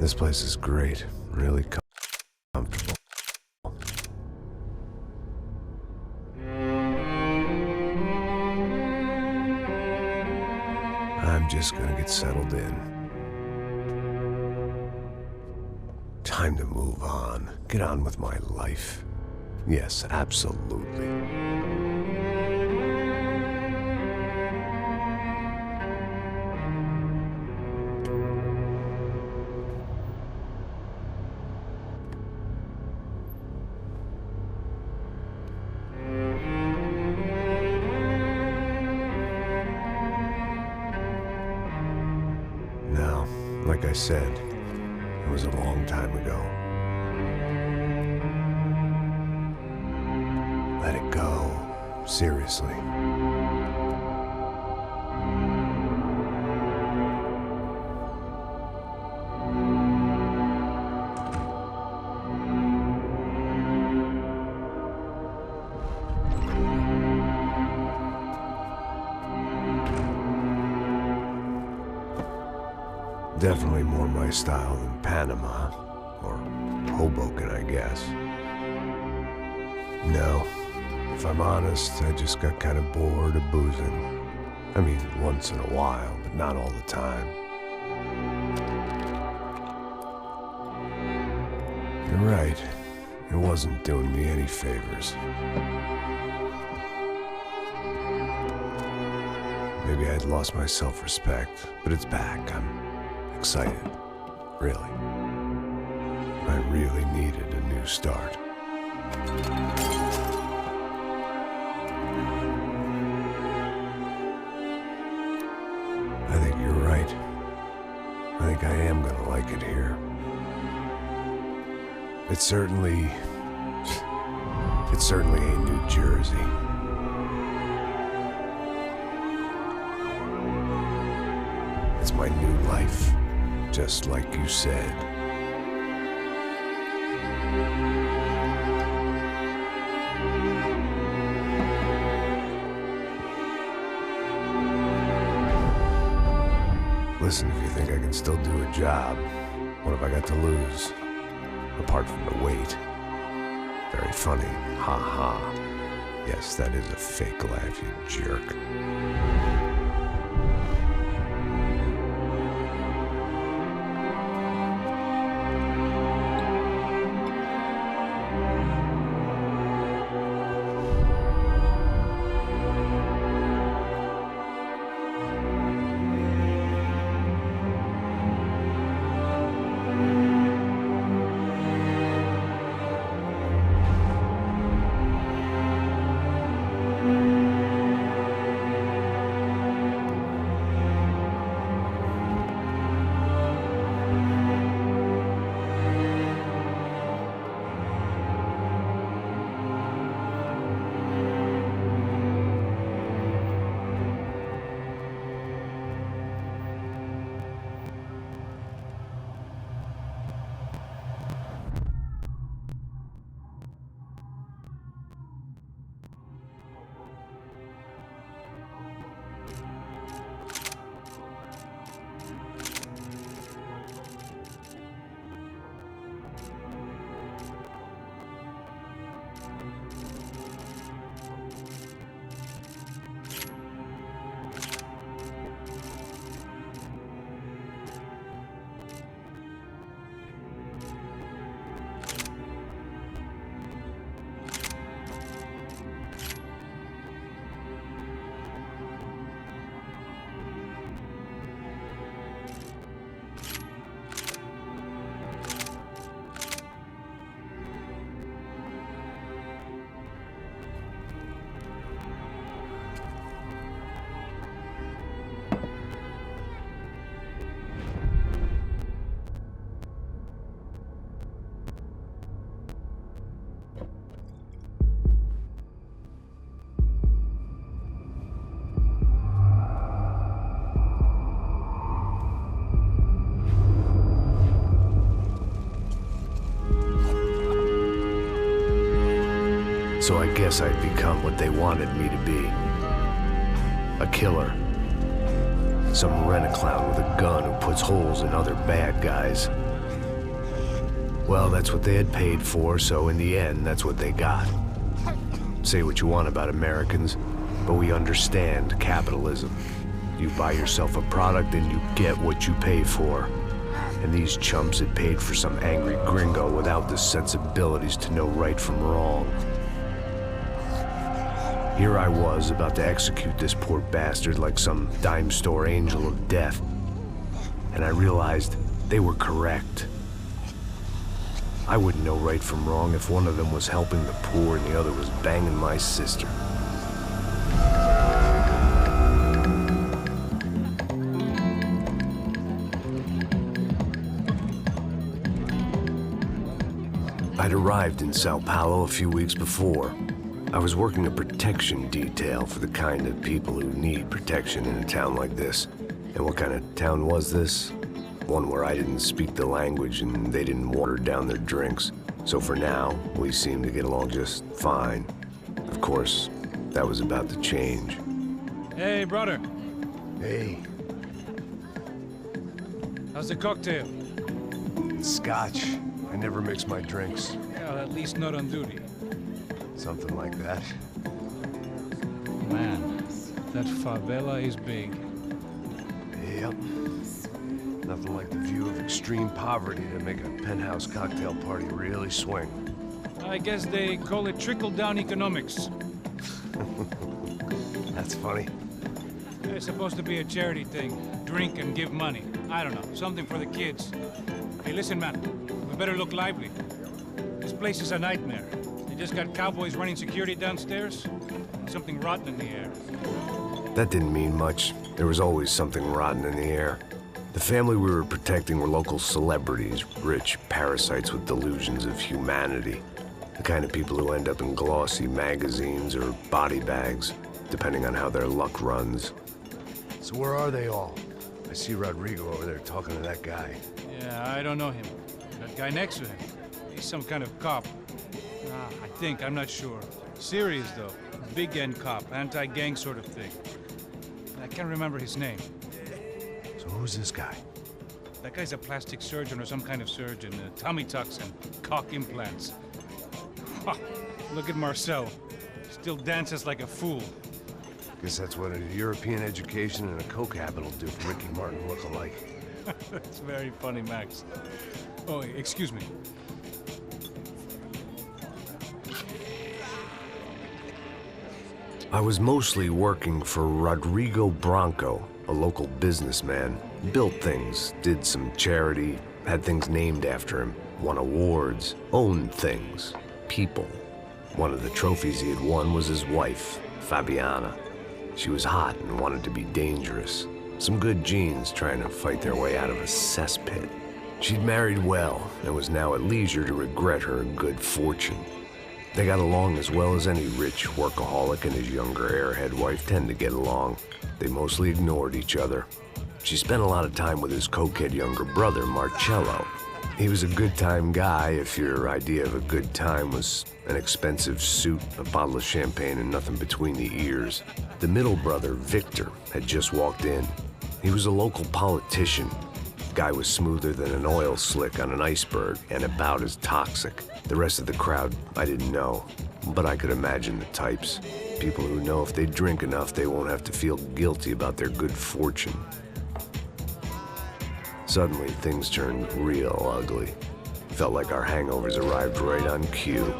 This place is great, really comfortable. I'm just gonna get settled in. Time to move on. Get on with my life. Yes, absolutely. Now, like I said, it was a long time ago. Let it go. Seriously. Definitely more my style than Panama, or Hoboken, I guess. No, if I'm honest, I just got kind of bored of boozing. I mean, once in a while, but not all the time. You're right, it wasn't doing me any favors. Maybe I'd lost my self-respect, but it's back. I'm excited, really. I really needed a new start. I think you're right. I think I am gonna like it here. It certainly ain't New Jersey. It's my new life. Just like you said. Listen, if you think I can still do a job, what have I got to lose? Apart from the weight. Very funny. Ha ha. Yes, that is a fake laugh, you jerk. So I guess I'd become what they wanted me to be. A killer. Some rent-a-clown with a gun who puts holes in other bad guys. Well, that's what they had paid for, so in the end, that's what they got. Say what you want about Americans, but we understand capitalism. You buy yourself a product and you get what you pay for. And these chumps had paid for some angry gringo without the sensibilities to know right from wrong. Here I was, about to execute this poor bastard like some dime store angel of death. And I realized they were correct. I wouldn't know right from wrong if one of them was helping the poor and the other was banging my sister. I'd arrived in Sao Paulo a few weeks before. I was working a protection detail for the kind of people who need protection in a town like this. And what kind of town was this? One where I didn't speak the language and they didn't water down their drinks. So for now, we seemed to get along just fine. Of course, that was about to change. Hey, brother. Hey. How's the cocktail? Scotch. I never mix my drinks. Well, at least not on duty. Something like that. Man, that favela is big. Yep. Nothing like the view of extreme poverty to make a penthouse cocktail party really swing. I guess they call it trickle-down economics. That's funny. It's supposed to be a charity thing. Drink and give money. I don't know, something for the kids. Hey, listen, man. We better look lively. This place is a nightmare. They just got cowboys running security downstairs. And something rotten in the air. That didn't mean much. There was always something rotten in the air. The family we were protecting were local celebrities, rich parasites with delusions of humanity. The kind of people who end up in glossy magazines or body bags, depending on how their luck runs. So where are they all? I see Rodrigo over there talking to that guy. Yeah, I don't know him. That guy next to him. He's some kind of cop. I think, I'm not sure. Serious, though. Big N cop, anti-gang sort of thing. I can't remember his name. So who's this guy? That guy's a plastic surgeon or some kind of surgeon. Tummy tucks and cock implants. Look at Marcel. Still dances like a fool. Guess that's what a European education and a coke habit will do for Ricky Martin look-alike. That's very funny, Max. Oh, excuse me. I was mostly working for Rodrigo Branco, a local businessman. Built things, did some charity, had things named after him, won awards, owned things, people. One of the trophies he had won was his wife, Fabiana. She was hot and wanted to be dangerous. Some good genes trying to fight their way out of a cesspit. She'd married well and was now at leisure to regret her good fortune. They got along as well as any rich workaholic and his younger airhead wife tend to get along. They mostly ignored each other. She spent a lot of time with his cokehead younger brother, Marcello. He was a good-time guy if your idea of a good time was an expensive suit, a bottle of champagne, and nothing between the ears. The middle brother, Victor, had just walked in. He was a local politician. Guy was smoother than an oil slick on an iceberg and about as toxic. The rest of the crowd, I didn't know, but I could imagine the types. People who know if they drink enough, they won't have to feel guilty about their good fortune. Suddenly, things turned real ugly. Felt like our hangovers arrived right on cue.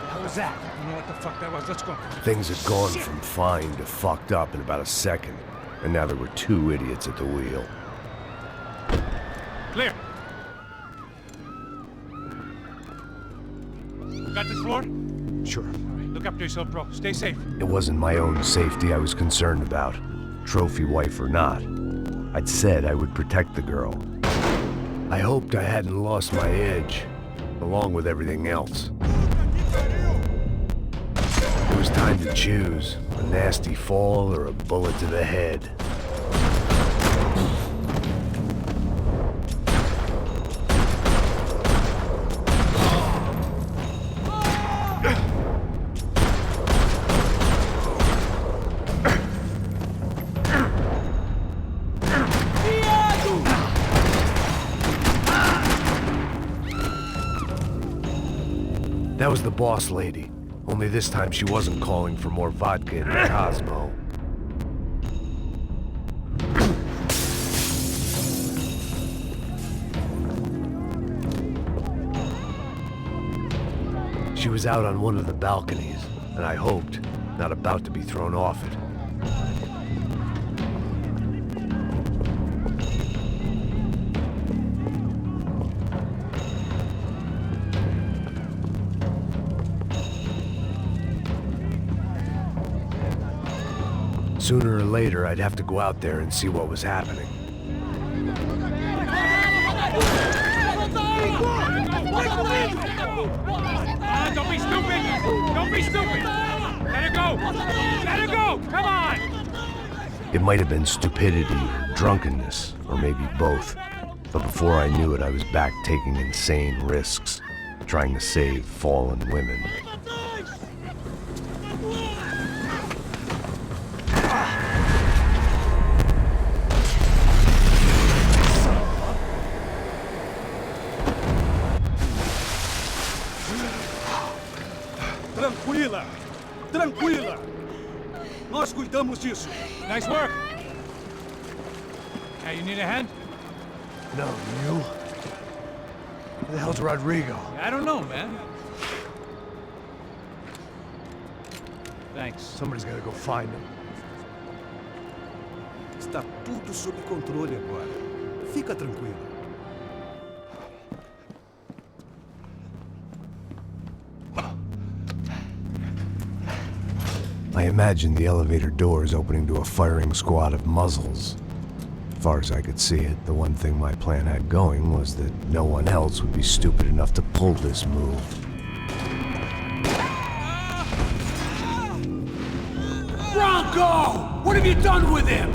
What was that? I don't know what the fuck that was. Let's go. Things had gone from fine to fucked up in about a second, and now there were two idiots at the wheel. Clear. Got this floor? Sure. All right, look after yourself, bro. Stay safe. It wasn't my own safety I was concerned about, trophy wife or not. I'd said I would protect the girl. I hoped I hadn't lost my edge, along with everything else. It was time to choose, and nasty fall or a bullet to the head. That was the boss lady. Only this time she wasn't calling for more vodka in the Cosmo. She was out on one of the balconies, and I hoped, not about to be thrown off it. Sooner or later, I'd have to go out there and see what was happening. Don't be stupid! Don't be stupid! Let her go! Let her go! Come on! It might have been stupidity, drunkenness, or maybe both. But before I knew it, I was back taking insane risks, trying to save fallen women. Tranquila! Tranquila! Nós cuidamos disso. Nice work! Hey, you need a hand? No, you? Where the hell's Rodrigo? I don't know, man. Thanks. Somebody's gotta go find him. Está tudo sob controle agora. Fica tranquilo. I imagined the elevator doors opening to a firing squad of muzzles. As far as I could see it, the one thing my plan had going was that no one else would be stupid enough to pull this move. Bronco! What have you done with him?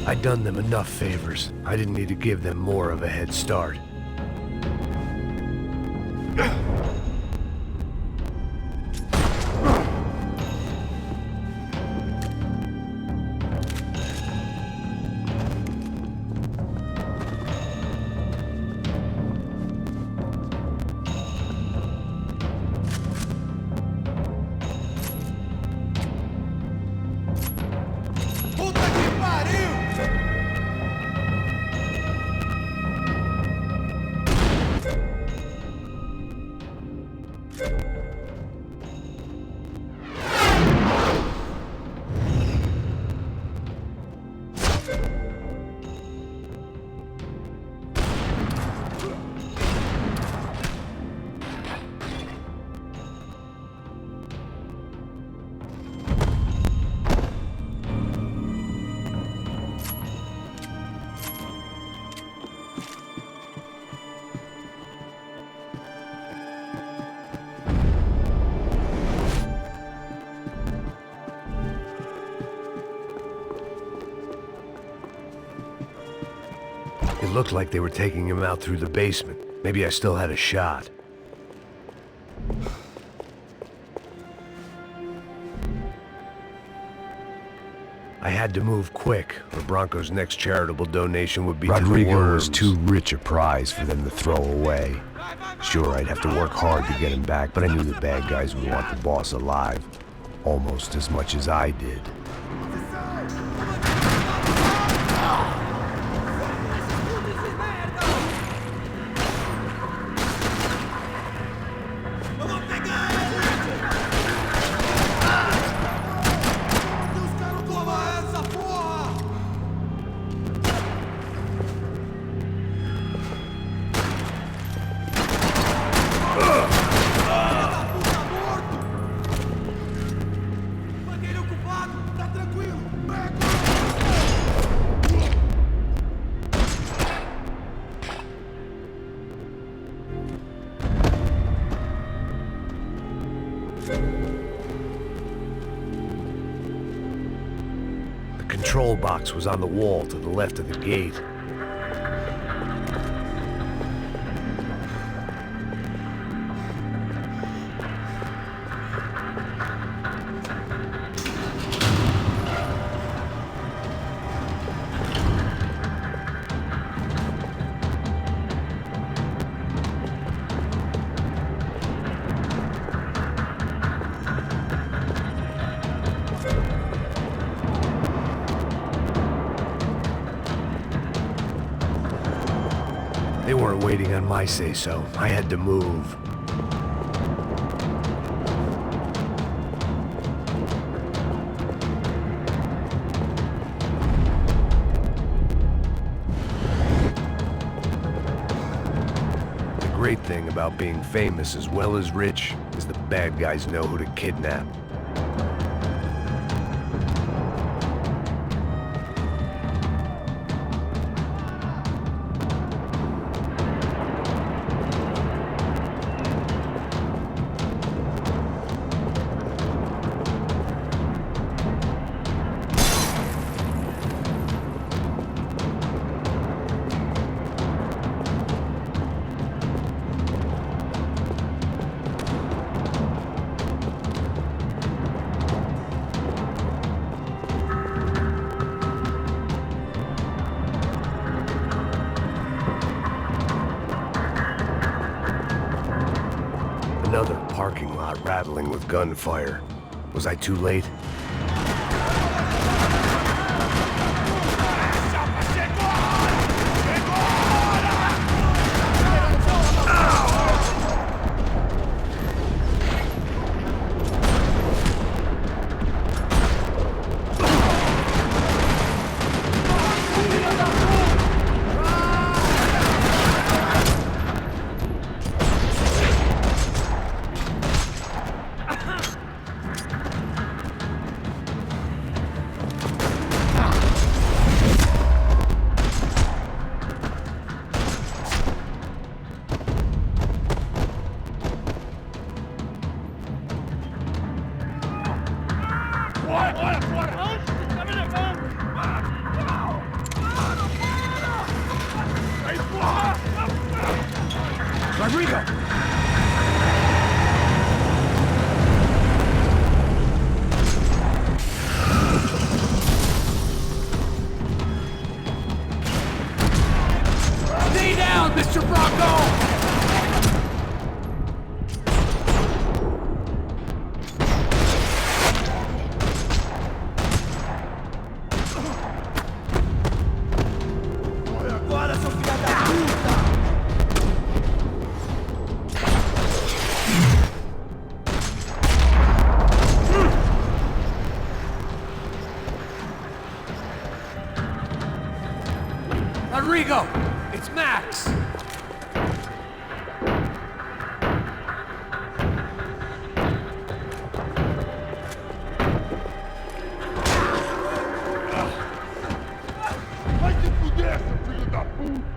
I'd done them enough favors. I didn't need to give them more of a head start. It looked like they were taking him out through the basement. Maybe I still had a shot. I had to move quick, or Bronco's next charitable donation would be Rodrigo to the was worms. too rich a prize for them to throw away. Sure, I'd have to work hard to get him back, but I knew the bad guys would want the boss alive, almost as much as I did. The control box was on the wall to the left of the gate. They weren't waiting on my say-so. I had to move. The great thing about being famous as well as rich is the bad guys know who to kidnap. Another parking lot rattling with gunfire. Was I too late? Rodrigo! Stay down, Mr. Bronco! Rodrigo! It's Max! Vai se fuder, seu filho da puta!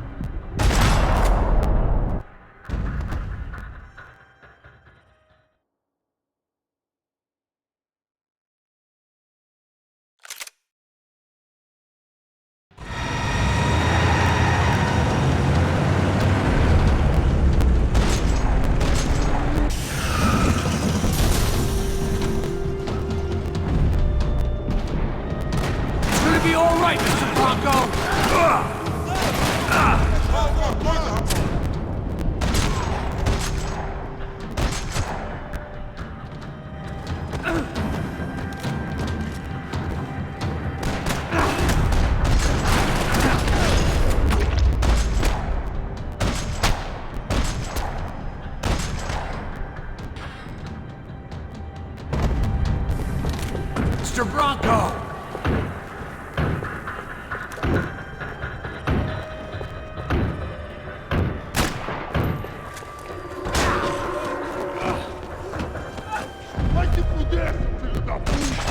right, Mr. Bronco! Mr. Bronco! Vai se fuder, filho da puta!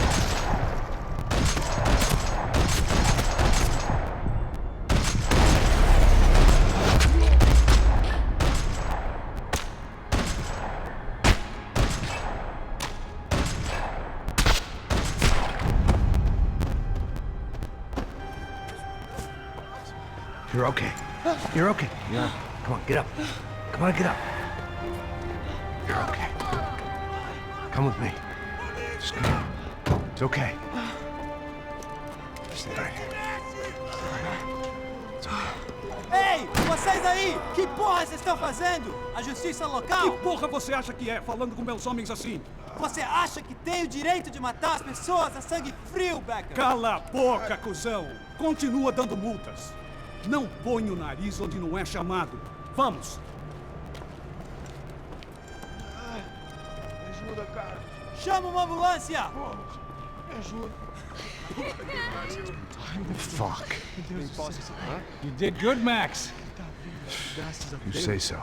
You're okay. You're okay. Yeah. Come on, get up. Come on, get up. You're okay. Come with me. Just come. It's okay. Stay right here. Ei, vocês aí! Que porra vocês estão fazendo? A justiça local? Que porra você acha que é, falando com meus homens assim? Você acha que tem o direito de matar as pessoas a sangue frio, Becker? Cala a boca, cuzão! Continua dando multas. Não põe o nariz onde não é chamado. Vamos! Me ajuda, cara. Chama uma ambulância! Me ajuda. Fuck. You did good, Max. You say so.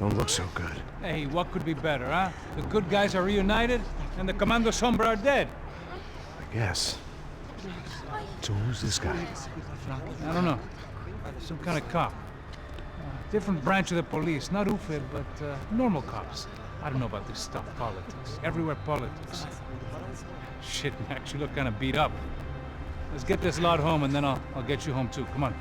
Don't look so good. Hey, what could be better, huh? The good guys are reunited, and the Commando Sombra are dead. I guess. So who's this guy? I don't know. Some kind of cop. Different branch of the police. Not UFE, but normal cops. I don't know about this stuff, politics. Everywhere politics. Shit, Max, you look kind of beat up. Let's get this lot home, and then I'll get you home too. Come on.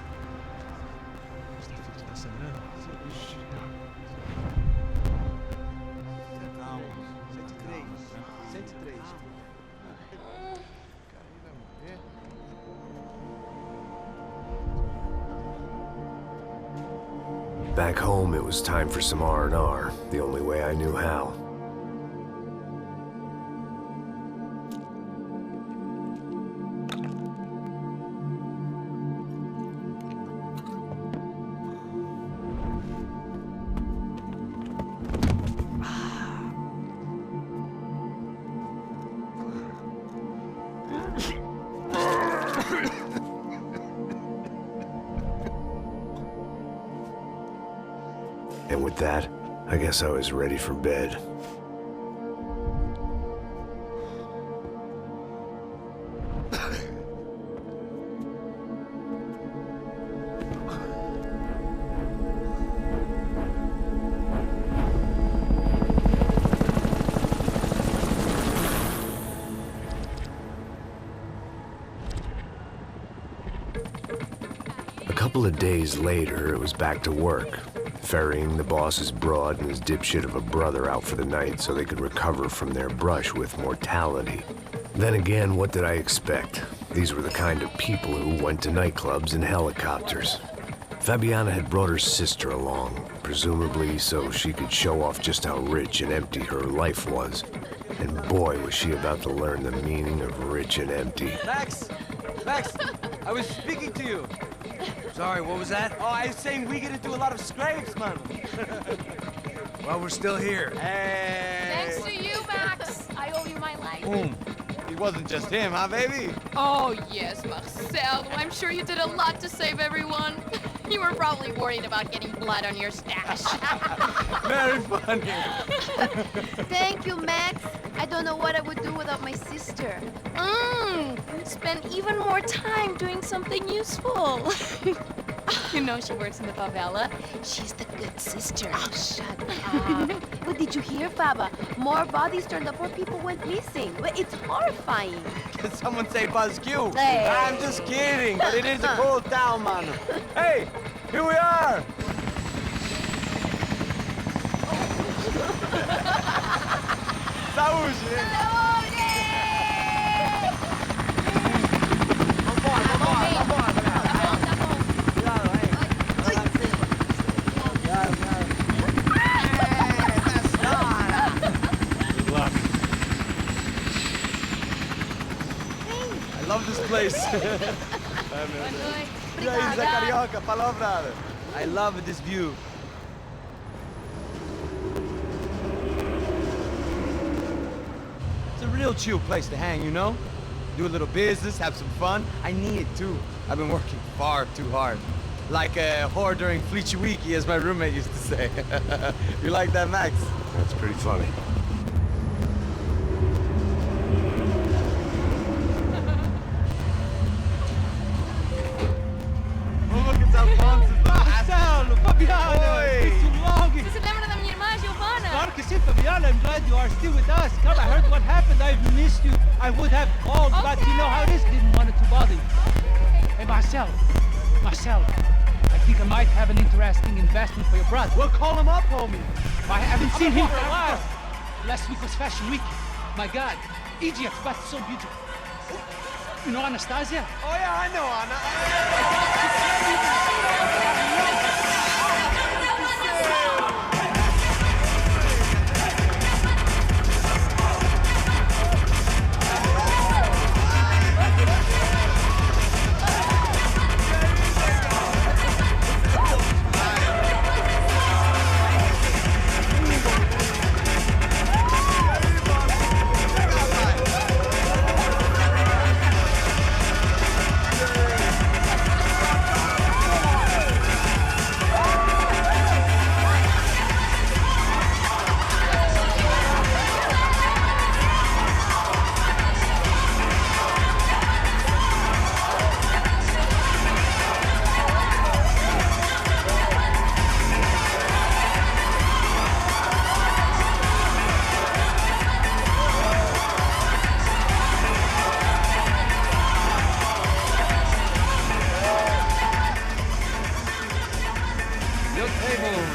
Back home, it was time for some R&R, the only way I knew how. And with that, I guess I was ready for bed. A couple of days later, it was back to work. Ferrying the boss's broad and his dipshit of a brother out for the night so they could recover from their brush with mortality. Then again, what did I expect? These were the kind of people who went to nightclubs in helicopters. Fabiana had brought her sister along, presumably so she could show off just how rich and empty her life was. And boy, was she about to learn the meaning of rich and empty. Max! Max! I was speaking to you. Sorry, what was that? Oh, I was saying we get to do a lot of scrapes, man. Well, we're still here. Hey! Thanks to you, Max. I owe you my life. Boom. It wasn't just him, huh, baby? Oh, yes, Marcel. I'm sure you did a lot to save everyone. You were probably worried about getting blood on your stash. Very funny. Thank you, Max. I don't know what I would do without my sister. Spend even more time doing something useful. You know she works in the favela. She's the good sister. Oh, shut up. What did you hear, Baba? More bodies turned up where people went missing. It's horrifying. Did someone say Buzz Q? Hey. I'm just kidding, but it is a cool town, man. Hey, here we are. Saúde! Saúde! Vambora, love this place. Isla Carioca, palavra. I love this view. It's a real chill place to hang, you know? Do a little business, have some fun. I need it too. I've been working far too hard. Like a whore during Fleechy Weeky, as my roommate used to say. You like that, Max? That's pretty funny. Marcelo, Fabiana, it's too long. Você se lembra da minha irmã, Giovanna? Claro que sim, Fabiana. I'm glad you are still with us. Come, I heard what happened. I've missed you. I would have called, but you know how it is. Didn't want to bother you. Hey, Marcelo, I think I might have an interesting investment for your brother. Well, call him up, homie. I haven't seen him for a while. Last week was Fashion Week. My God, Egypt, but so beautiful. You know Anastasia? Oh yeah, I know Anna.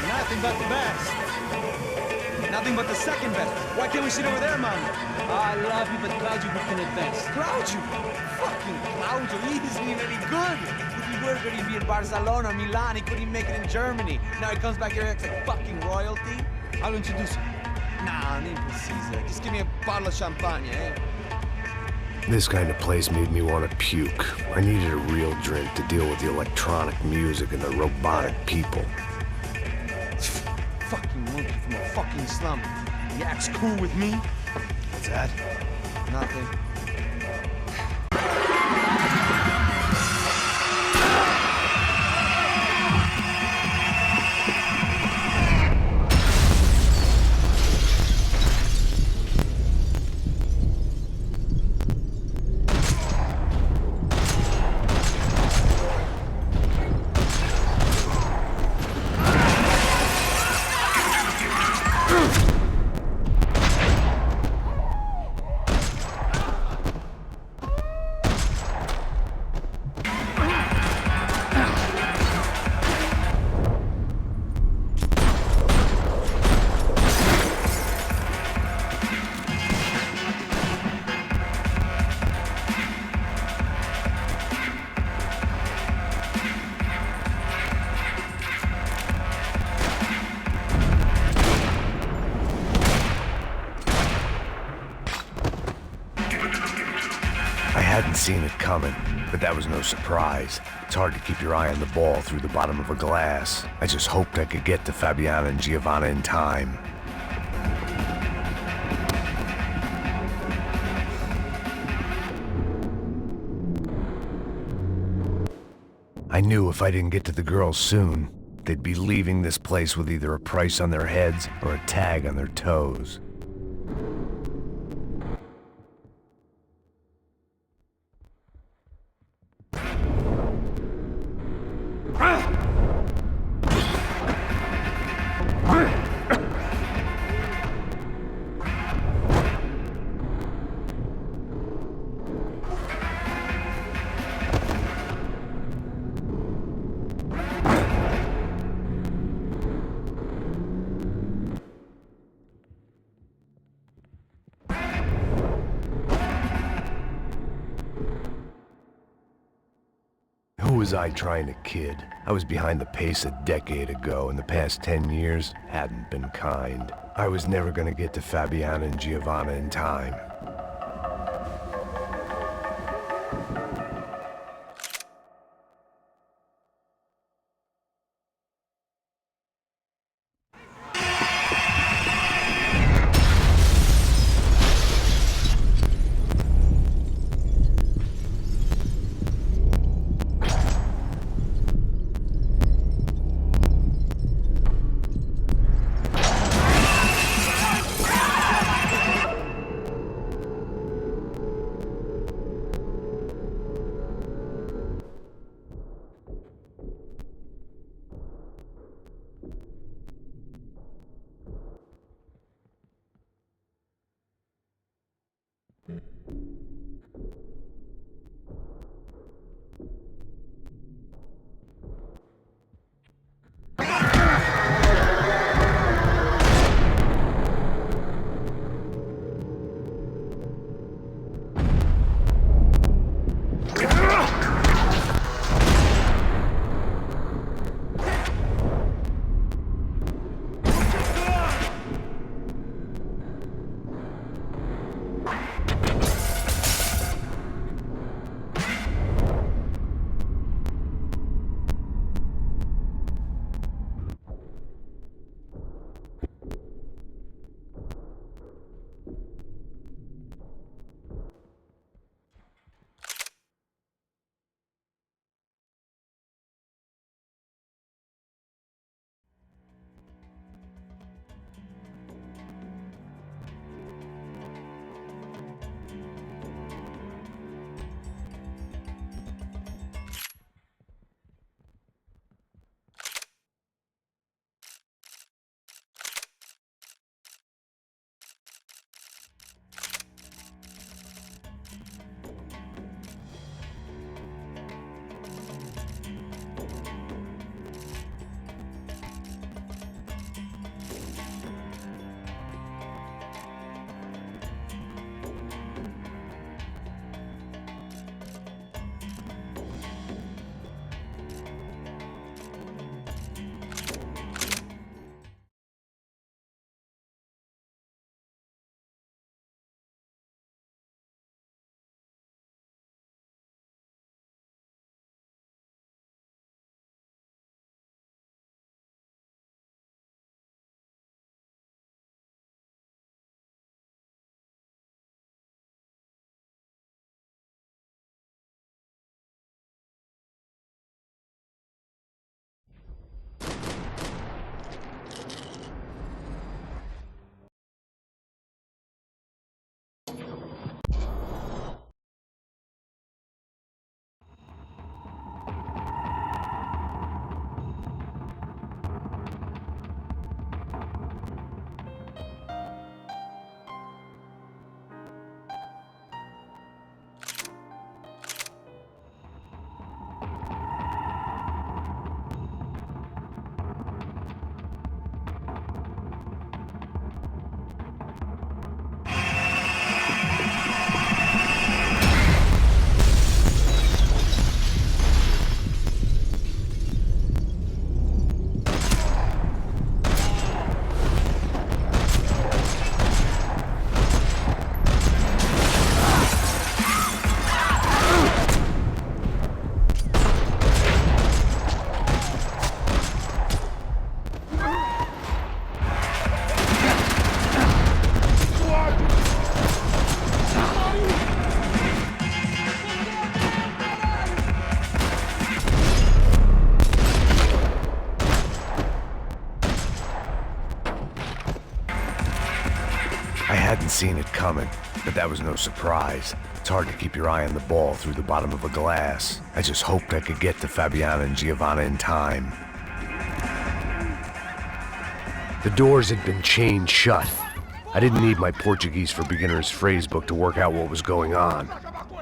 Nothing but the best. Nothing but the second best. Why can't we sit over there, man? I love you, but Claudio booked in advance. Claudio? Fucking Claudio, he isn't even any good. If he were good, he'd be in Barcelona, Milan, he couldn't make it in Germany. Now he comes back here and acts like fucking royalty. I'll introduce you. Nah, nem precisa. Just give me a bottle of champagne, eh? This kind of place made me want to puke. I needed a real drink to deal with the electronic music and the robotic people. Fucking monkey from a fucking slum. He acts cool with me. What's that? Nothing. I hadn't seen it coming, but that was no surprise. It's hard to keep your eye on the ball through the bottom of a glass. I just hoped I could get to Fabiana and Giovanna in time. I knew if I didn't get to the girls soon, they'd be leaving this place with either a price on their heads or a tag on their toes. Who was I trying to kid? I was behind the pace a decade ago, and the past 10 years hadn't been kind. I was never gonna get to Fabiana and Giovanna in time. hadn't seen it coming, but that was no surprise. It's hard to keep your eye on the ball through the bottom of a glass. I just hoped I could get to Fabiana and Giovanna in time. The doors had been chained shut. I didn't need my Portuguese for Beginners phrase book to work out what was going on.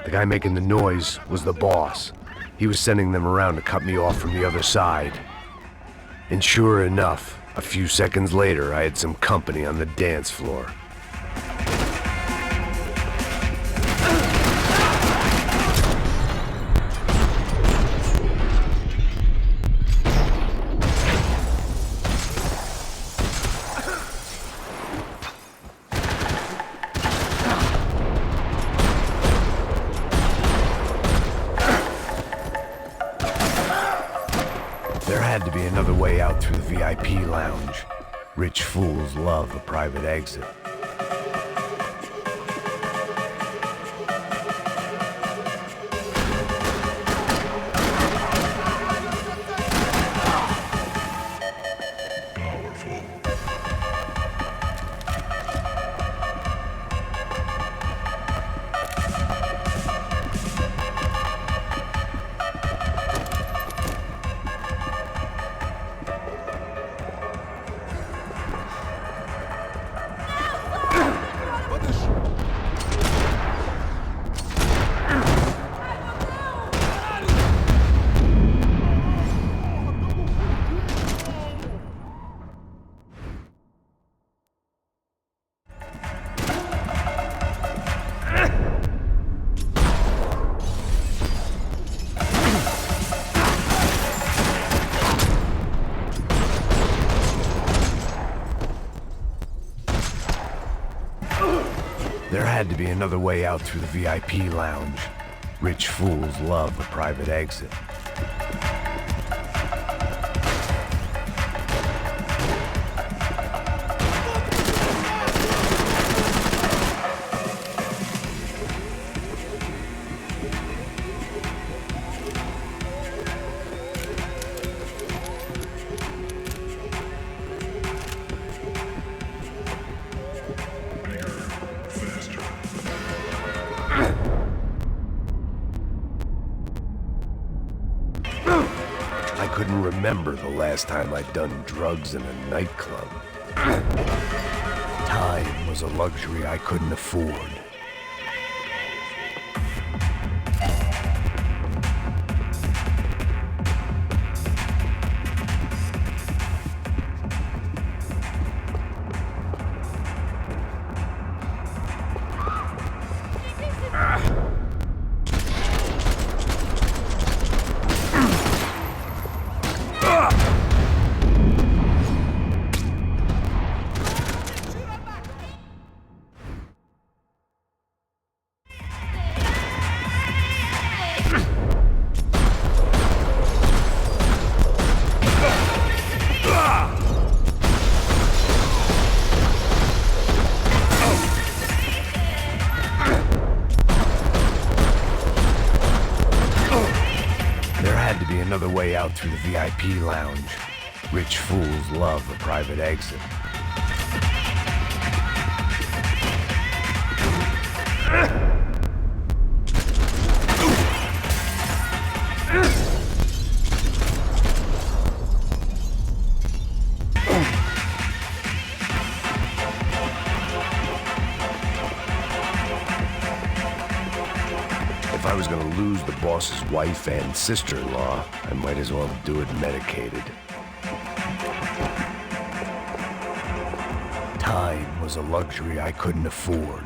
The guy making the noise was the boss. He was sending them around to cut me off from the other side. And sure enough, a few seconds later, I had some company on the dance floor. There had to be another way out through the VIP lounge. Rich fools love a private exit. There had to be another way out through the VIP lounge. Rich fools love a private exit. I couldn't remember the last time I'd done drugs in a nightclub. Time was a luxury I couldn't afford. Another way out through the VIP lounge. Rich fools love a private exit. If I was gonna lose the boss's wife and sister-in-law, I might as well do it medicated. Time was a luxury I couldn't afford.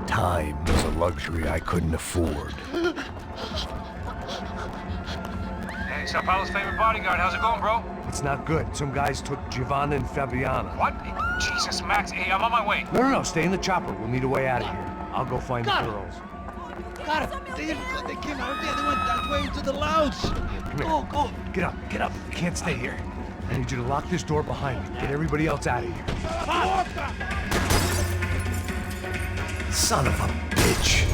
Time was a luxury I couldn't afford. Hey, Sao Paulo's favorite bodyguard. How's it going, bro? It's not good. Some guys took Giovanna and Fabiana. What? Jesus, Max. Hey, I'm on my way. No, stay in the chopper. We'll need a way out of here. I'll go find the girls. Got it. They came out there. They went that way into the lounge. Come here. Go. Get up. You can't stay here. I need you to lock this door behind me. Get everybody else out of here. Son of a bitch.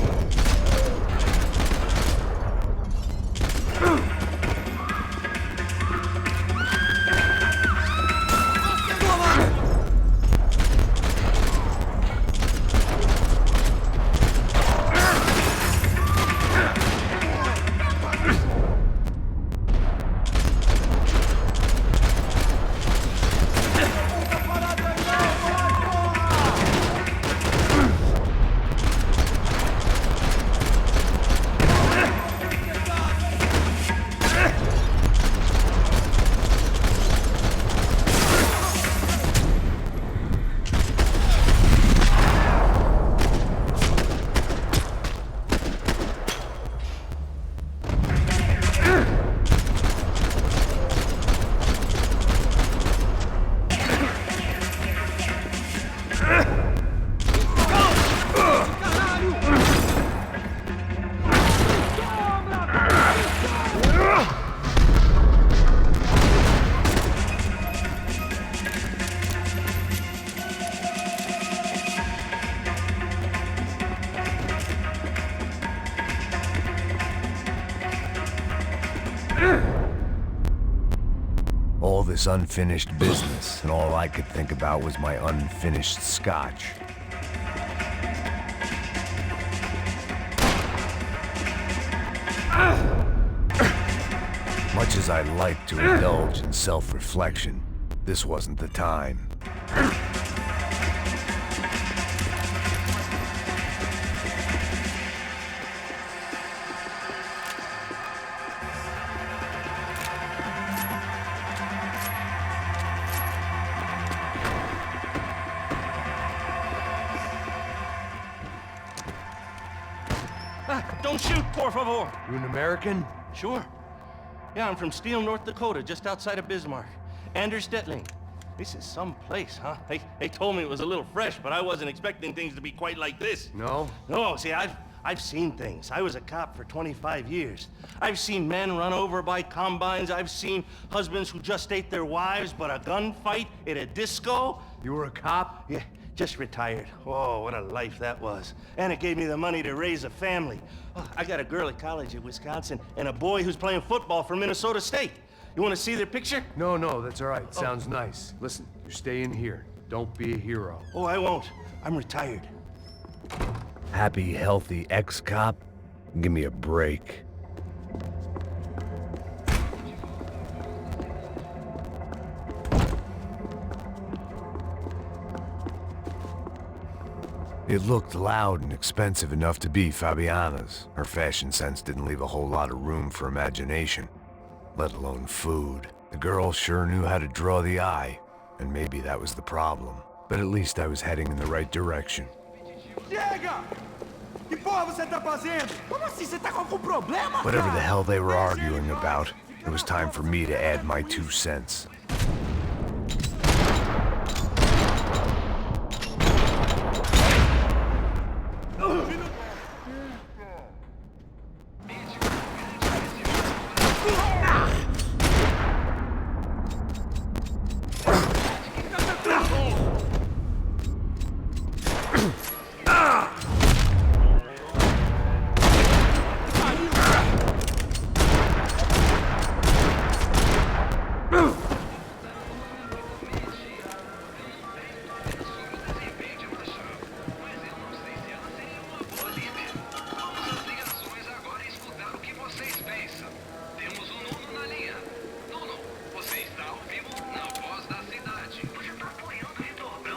All this unfinished business, and all I could think about was my unfinished scotch. Much as I'd like to indulge in self-reflection, this wasn't the time. Don't shoot, por favor. You an American? Sure. Yeah, I'm from Steele, North Dakota, just outside of Bismarck. Anders Detling. This is some place, huh? They told me it was a little fresh, but I wasn't expecting things to be quite like this. No? No, see, I've seen things. I was a cop for 25 years. I've seen men run over by combines. I've seen husbands who just ate their wives, but a gunfight at a disco. You were a cop? Yeah, just retired. Oh, what a life that was. And it gave me the money to raise a family. Oh, I got a girl at college at Wisconsin and a boy who's playing football for Minnesota State. You want to see their picture? No, that's all right. Sounds nice. Listen, you're staying here. Don't be a hero. Oh, I won't. I'm retired. Happy, healthy ex-cop? Give me a break. It looked loud and expensive enough to be Fabiana's. Her fashion sense didn't leave a whole lot of room for imagination, let alone food. The girl sure knew how to draw the eye, and maybe that was the problem. But at least I was heading in the right direction. Chega! Que porra você tá fazendo? Como assim? Você tá com algum problema? Whatever the hell they were arguing about, it was time for me to add my 2 cents.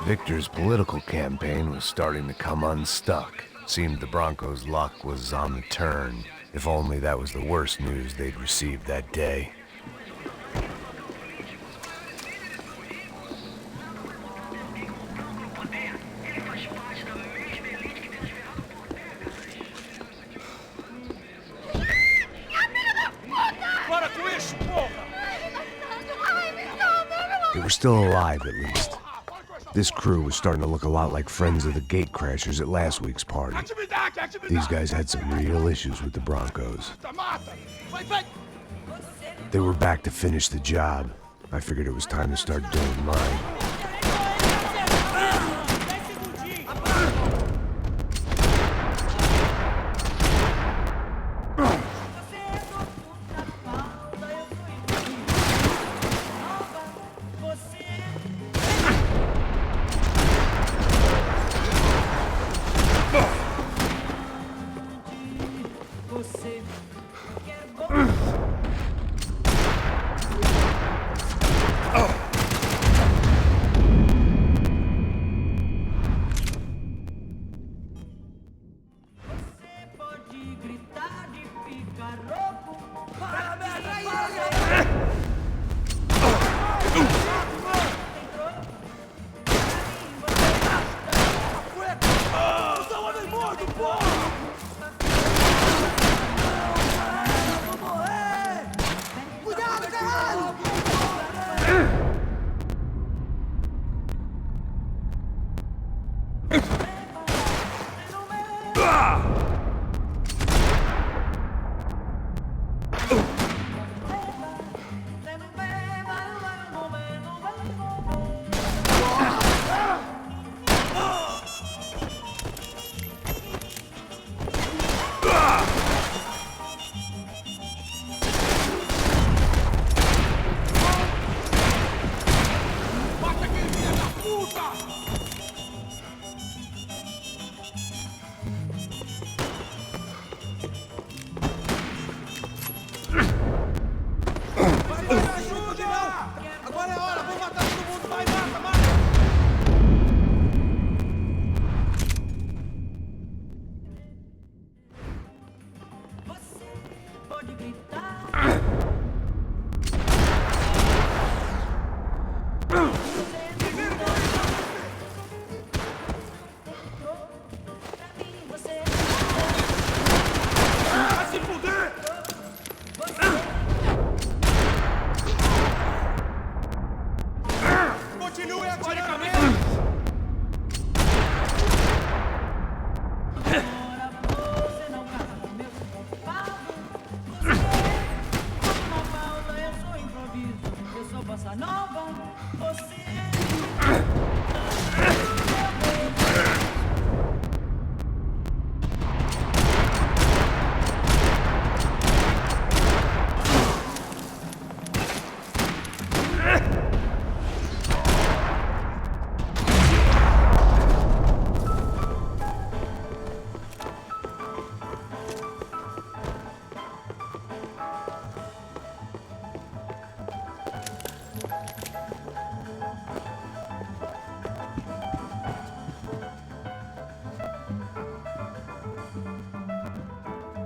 Victor's political campaign was starting to come unstuck. Seemed the Broncos' luck was on the turn. If only that was the worst news they'd received that day. They were still alive, at least. This crew was starting to look a lot like friends of the gatecrashers at last week's party. These guys had some real issues with the Broncos. They were back to finish the job. I figured it was time to start doing mine.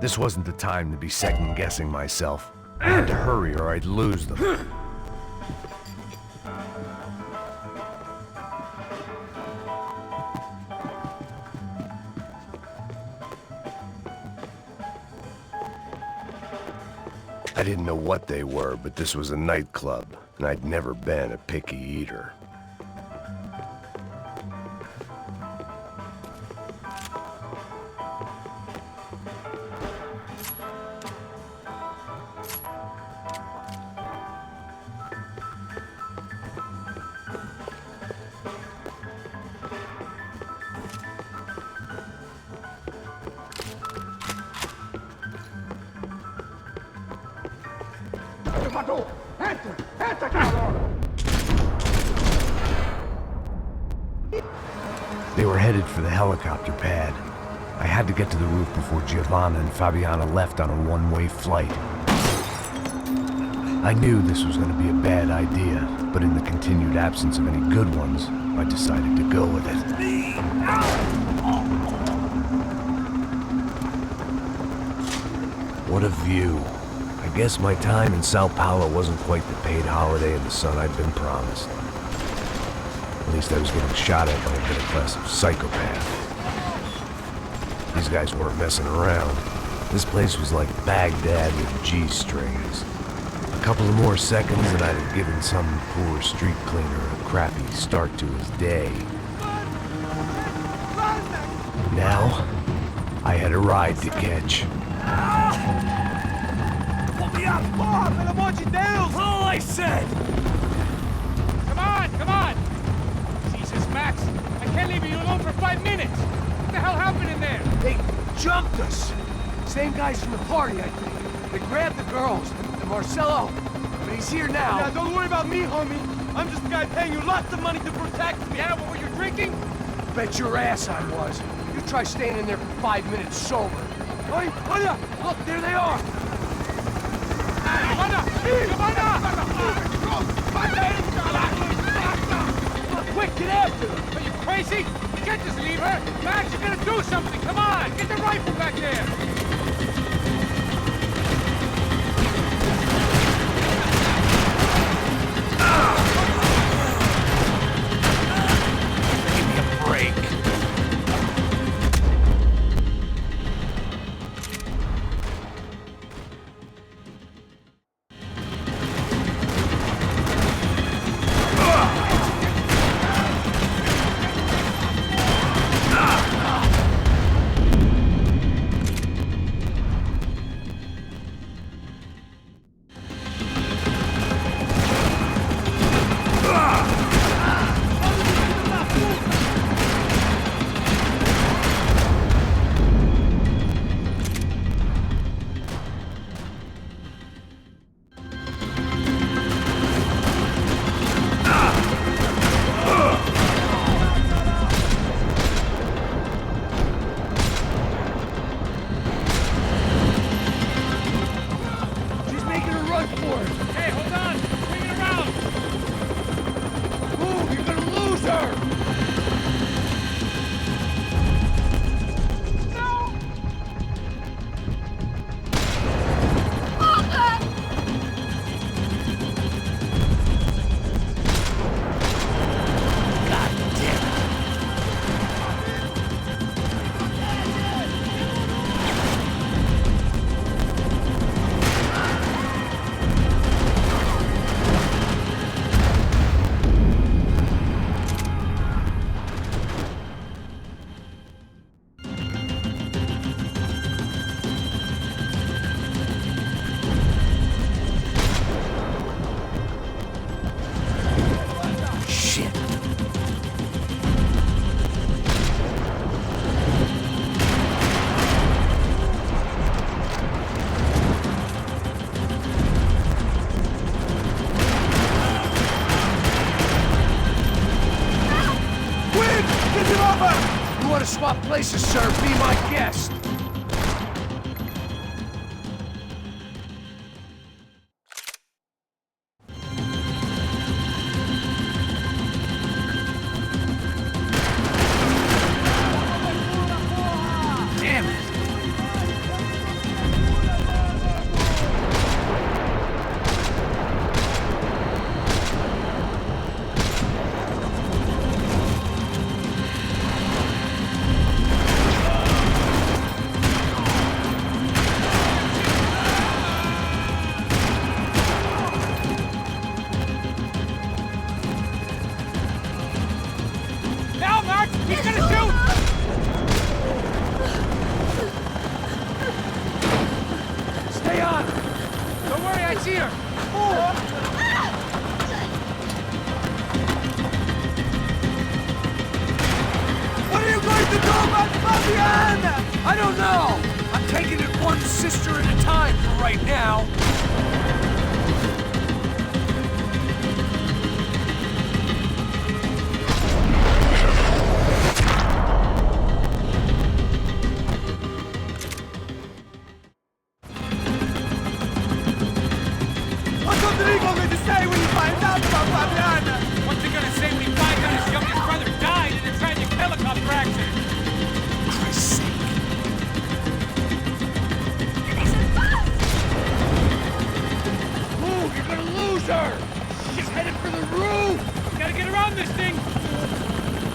This wasn't the time to be second-guessing myself. I had to hurry or I'd lose them. I didn't know what they were, but this was a nightclub, and I'd never been a picky eater. They were headed for the helicopter pad. I had to get to the roof before Giovanna and Fabiana left on a one-way flight. I knew this was going to be a bad idea, but in the continued absence of any good ones, I decided to go with it. What a view. I guess my time in Sao Paulo wasn't quite the paid holiday in the sun I'd been promised. At least I was getting shot at by a middle-class psychopath. These guys weren't messing around. This place was like Baghdad with G-strings. A couple of more seconds and I'd have given some poor street cleaner a crappy start to his day. Now, I had a ride to catch. All I said! Come on! Jesus, Max, I can't leave you alone for 5 minutes! What the hell happened in there? They jumped us. Same guys from the party, I think. They grabbed the girls, and Marcelo, but he's here now. Yeah, don't worry about me, homie. I'm just a guy paying you lots of money to protect me. Yeah, what were you drinking? Bet your ass I was. You try staying in there for 5 minutes sober. Hey, look, there they are. Quick, get after her! Are you crazy? You can't just leave her! Max, you gotta do something! Come on! Get the rifle back there! Give me a break. places, sir. Be my guest. Damn it. Now, Mark! He's gonna shoot! Stay on! Don't worry, I see her! What are you going to do about Fabiana? I don't know! I'm taking it one sister at a time for right now. What's Rodrigo going to say when he finds out about Fabiana? What's he gonna say when he finds out his youngest brother died in a tragic helicopter accident? Christ's sake. Move! You're gonna lose her! She's headed for the roof! Gotta get around this thing!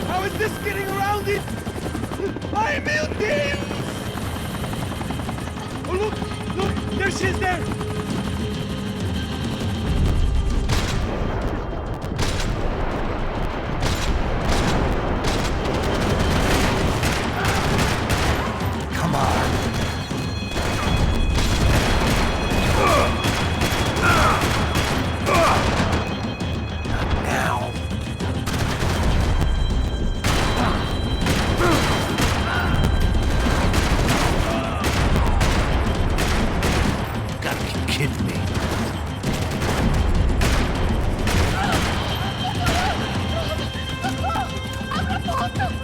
How is this getting around it? Ai, meu Deus! Oh, look! Look! There she is there! Come on. Now. Gotta be kidding me.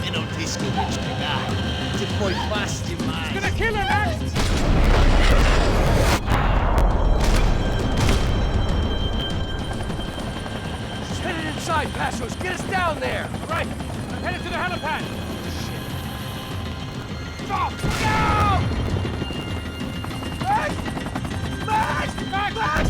Eu não disse que eu ia te pegar. Você foi fácil demais. Gonna kill her, Max! She's headed inside, Passos. Get us down there. Right, I'm headed to the helipad. Stop! No! Max! Max! Max! Max!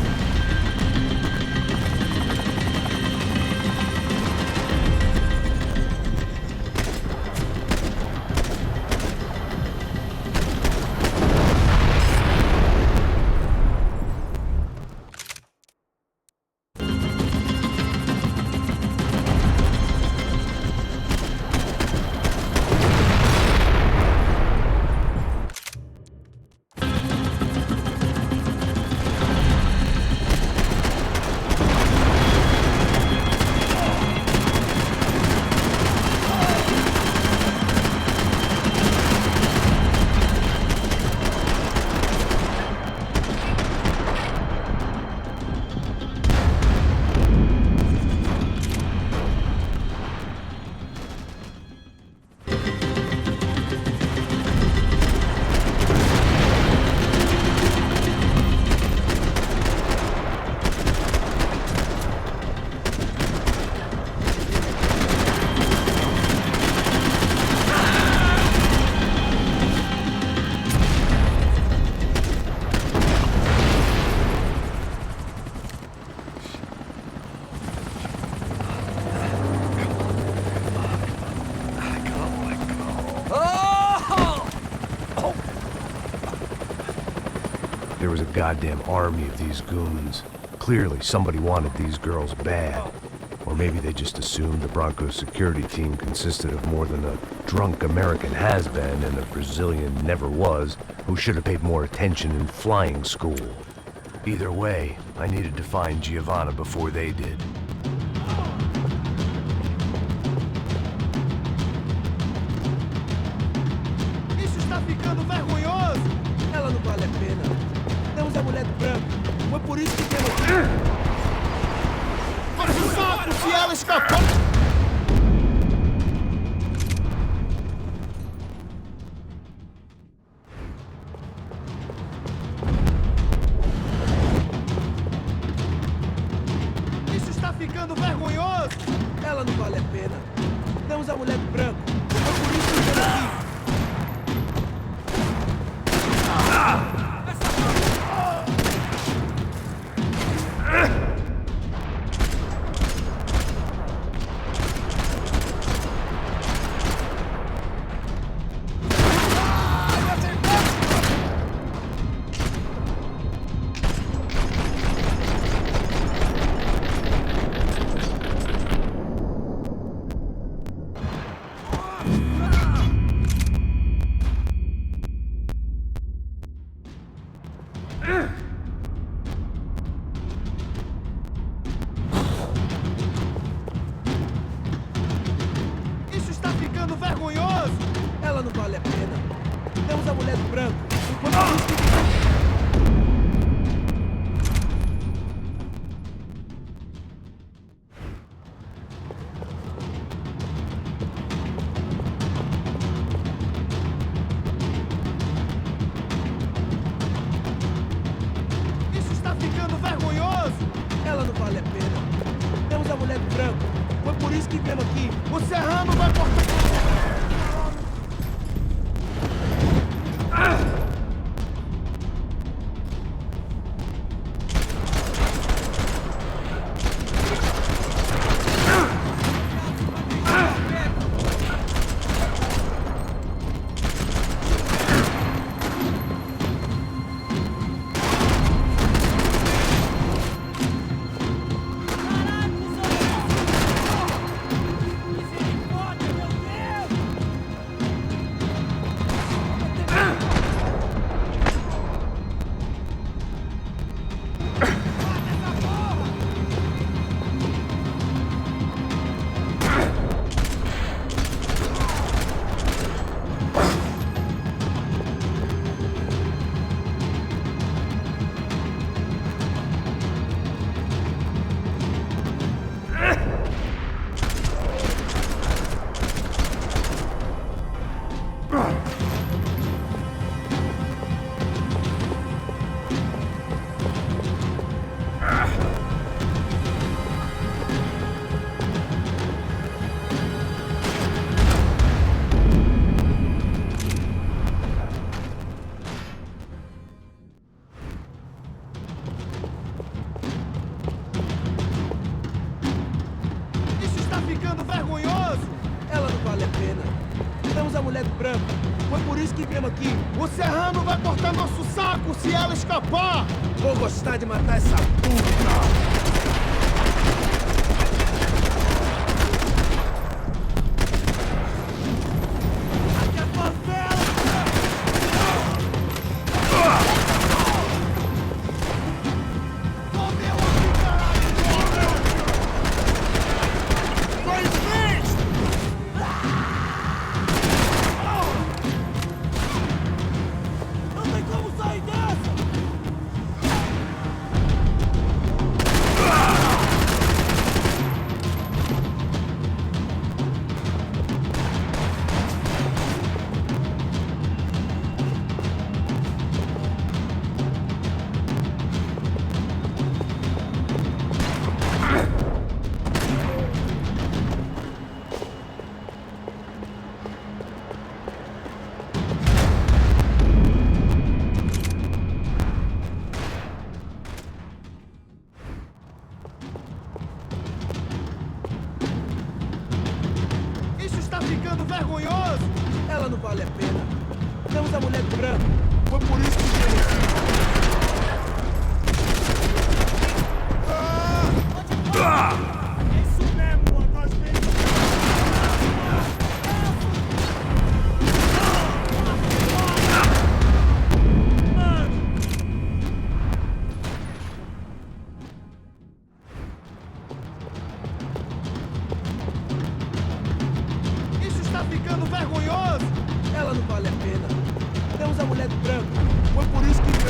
There was a goddamn army of these goons. Clearly, somebody wanted these girls bad. Or maybe they just assumed the Broncos security team consisted of more than a drunk American has-been and a Brazilian never-was who should have paid more attention in flying school. Either way, I needed to find Giovanna before they did. Isso está ficando vergonhoso! Ela não vale a pena. Temos a mulher do branco. Foi por isso que temos... Mas o saco, se ela escapou... Ela não vale a pena. Temos a mulher do branco. Foi por isso que eu vim aqui. Isso está ficando vergonhoso! Ela não vale a pena. Temos a mulher do branco. Foi por isso que... Isso está ficando vergonhoso! Ela não vale a pena. Temos a mulher do branco. Foi por isso que viemos aqui. O serrano vai cortar... Isso está ficando vergonhoso! Ela não vale a pena. Temos a mulher do branco. Foi por isso que viemos aqui. O serrano vai cortar nosso saco se ela escapar! Vou gostar de matar essa puta! Ficando vergonhoso! Ela não vale a pena. Temos a mulher do branco. Foi por isso que viemos aqui. Isso mesmo, nós ficando vergonhoso! Ela não vale a pena. Temos a mulher do branco. Foi por isso que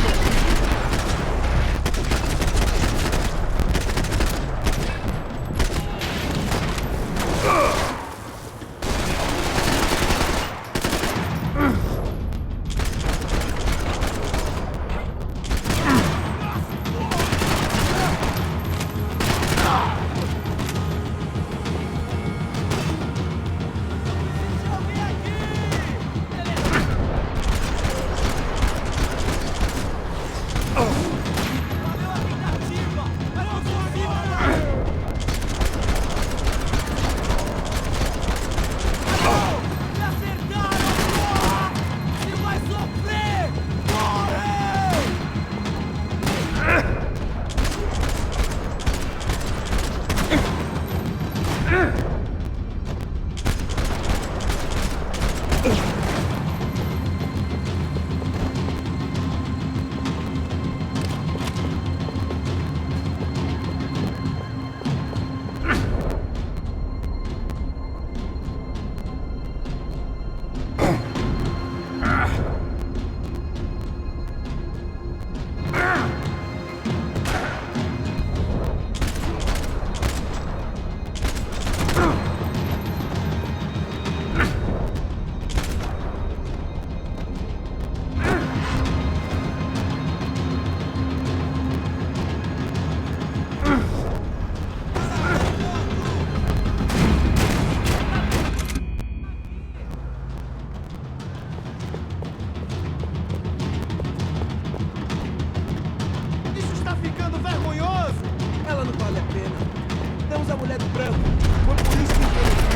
mulher do branco. Foi por isso que enviamos aqui.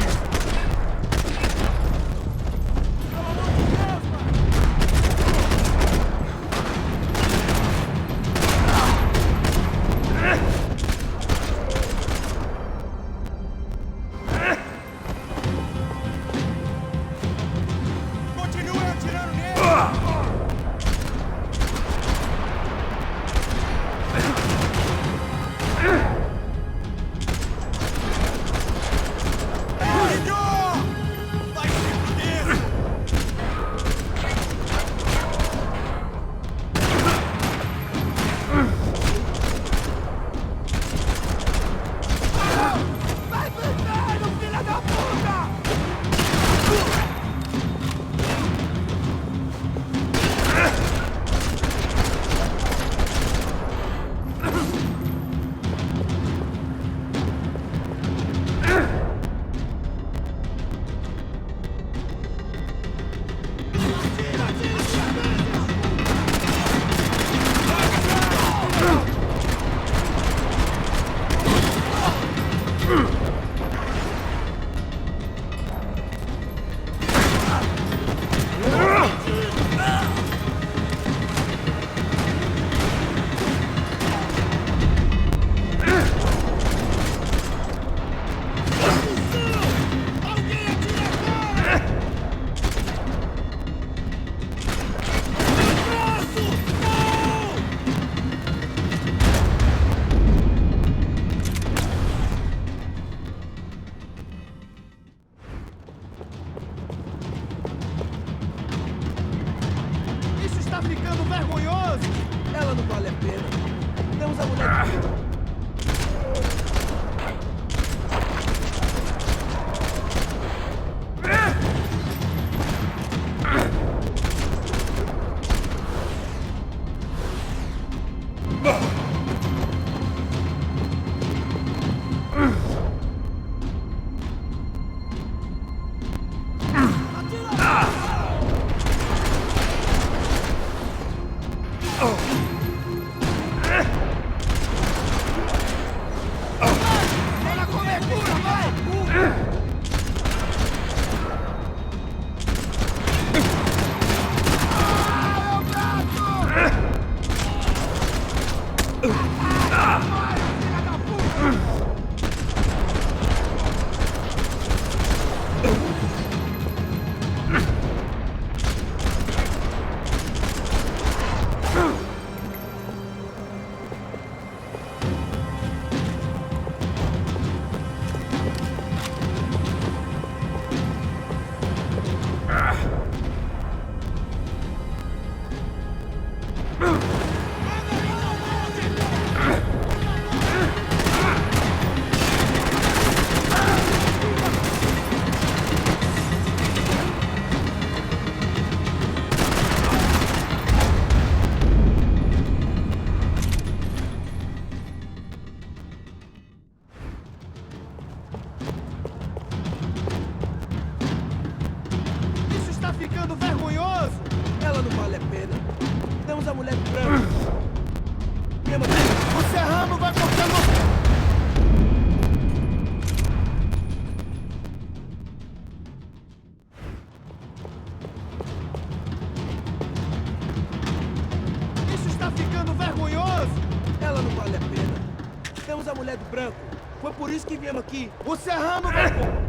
Tá ficando vergonhoso! Ela não vale a pena. Temos a mulher do... ficando vergonhoso! Ela não vale a pena. Temos a mulher do branco. O serrano vai cortando... Isso está ficando vergonhoso! Ela não vale a pena. Temos a mulher do branco. Foi por isso que viemos aqui. O serrano vai...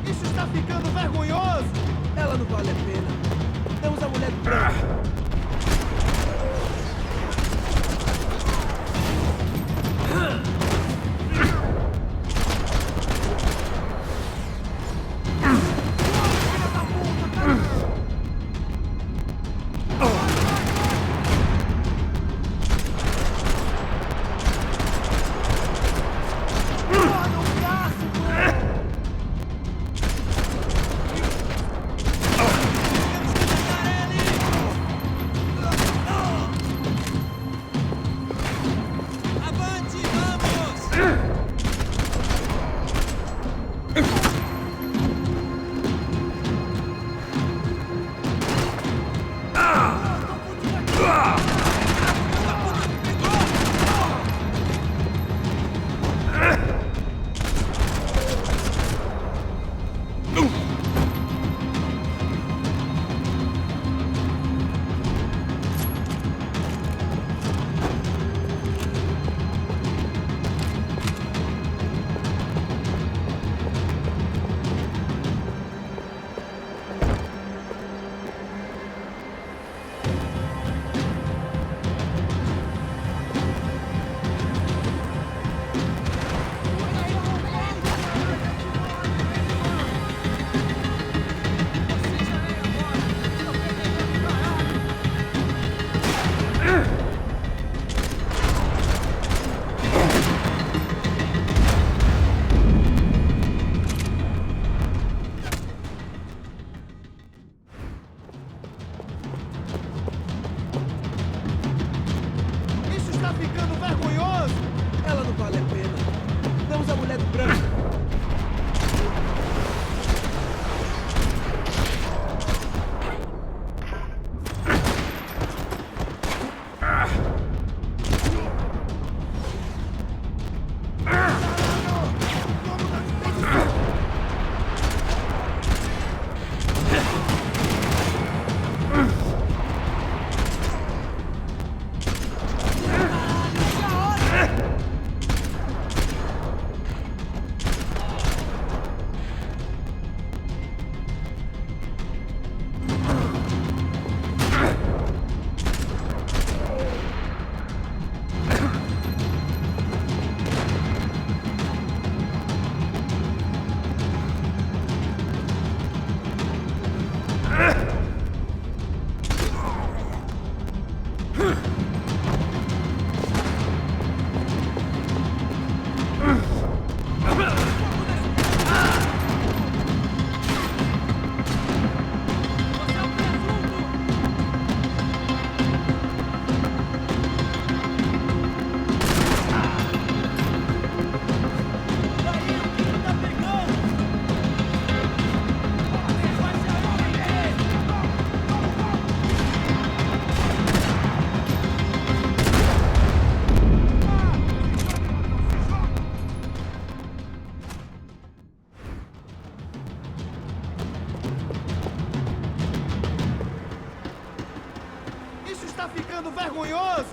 Isso está ficando vergonhoso! Ela não vale a pena. Temos a mulher branca. Está ficando vergonhoso! Ela não vale a pena. Temos a mulher branca. Está ficando vergonhoso!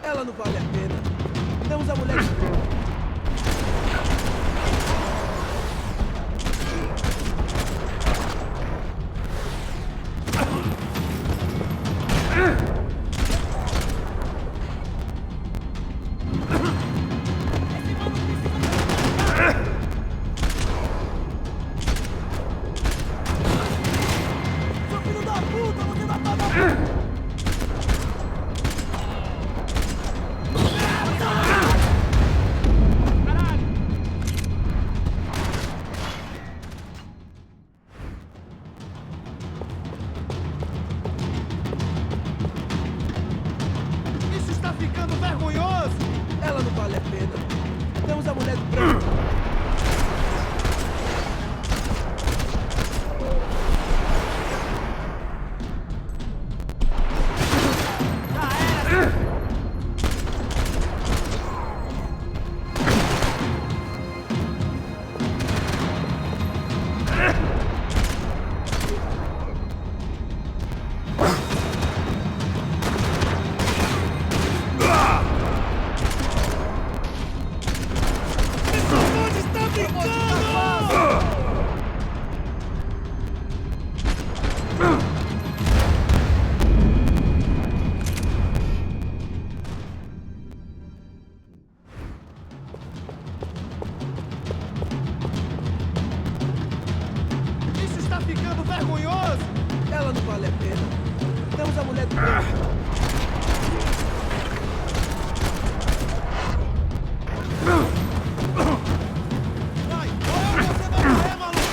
Ela não vale a pena. Temos a mulher branca. Seu filho da puta, você vai pagar! Ficando vergonhoso! Ela não vale a pena. Temos a mulher branca. Isso está ficando vergonhoso! Ela não vale a pena. Temos a mulher do branco. Vai! Ou você vai morrer, maluco!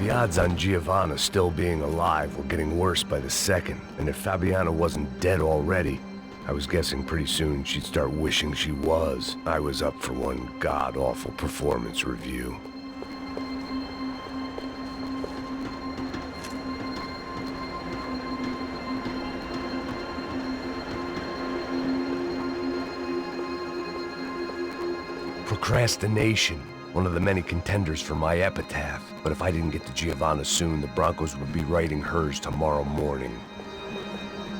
The odds on Giovanna still being alive were getting worse by the second, and if Fabiana wasn't dead already, I was guessing pretty soon she'd start wishing she was. I was up for one god-awful performance review. Procrastination, one of the many contenders for my epitaph. But if I didn't get to Giovanna soon, the Broncos would be writing hers tomorrow morning.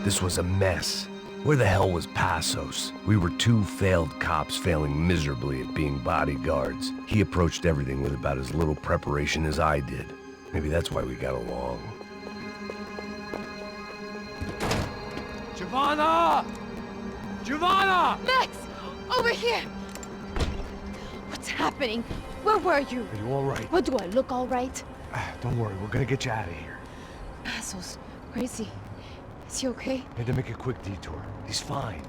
This was a mess. Where the hell was Passos? We were two failed cops failing miserably at being bodyguards. He approached everything with about as little preparation as I did. Maybe that's why we got along. Giovanna! Giovanna! Max! Over here! What's happening? Where were you? Are you all right? What, do I look all right? Don't worry, we're gonna get you out of here. Passos, where is he? Is he okay? Had to make a quick detour. He's fine.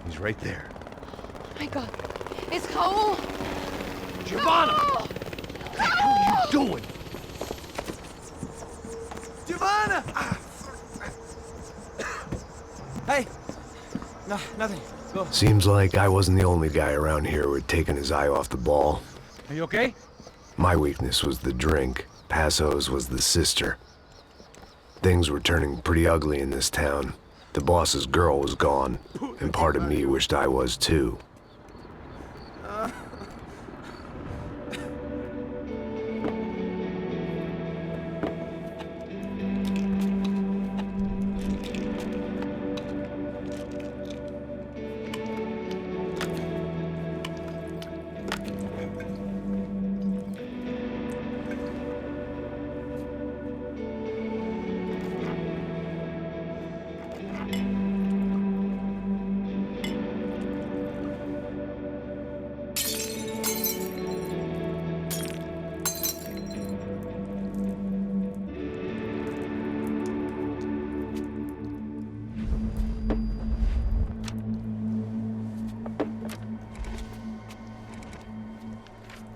He's right there. Oh my God. It's Raul! Giovanna! Raul! What the hell are you doing? Giovanna! Hey! No, nothing. Go. Seems like I wasn't the only guy around here who had taken his eye off the ball. Are you okay? My weakness was the drink. Passos was the sister. Things were turning pretty ugly in this town. The boss's girl was gone, and part of me wished I was too.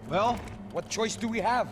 Well, what choice do we have?